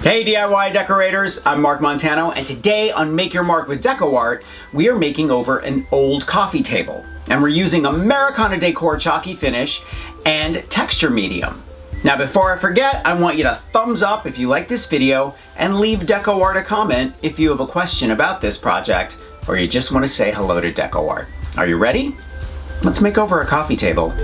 Hey DIY decorators, I'm Mark Montano, and today on Make Your Mark with DecoArt, we are making over an old coffee table. And we're using Americana Decor Chalky Finish and texture medium. Now before I forget, I want you to thumbs up if you like this video and leave DecoArt a comment if you have a question about this project or you just want to say hello to DecoArt. Are you ready? Let's make over a coffee table.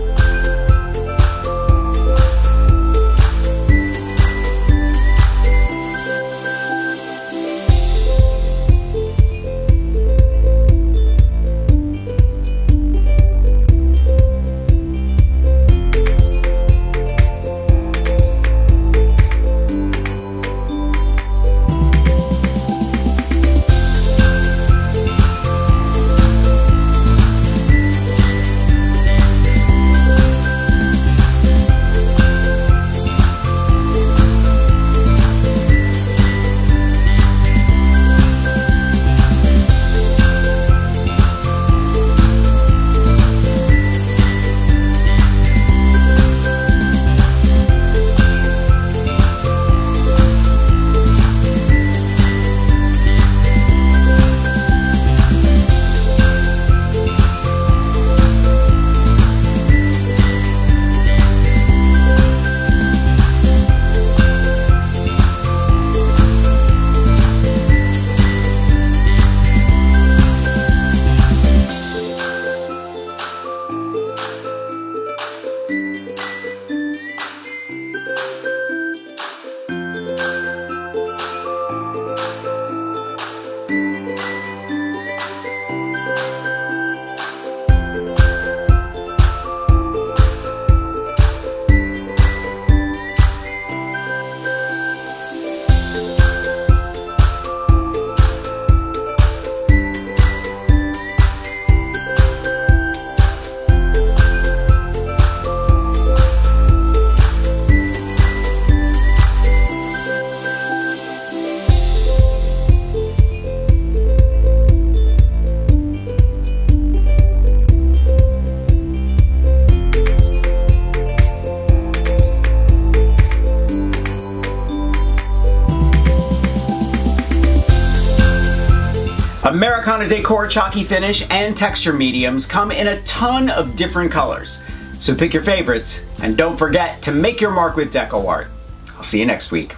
Americana Decor Chalky Finish and texture mediums come in a ton of different colors. So pick your favorites and don't forget to make your mark with DecoArt. I'll see you next week.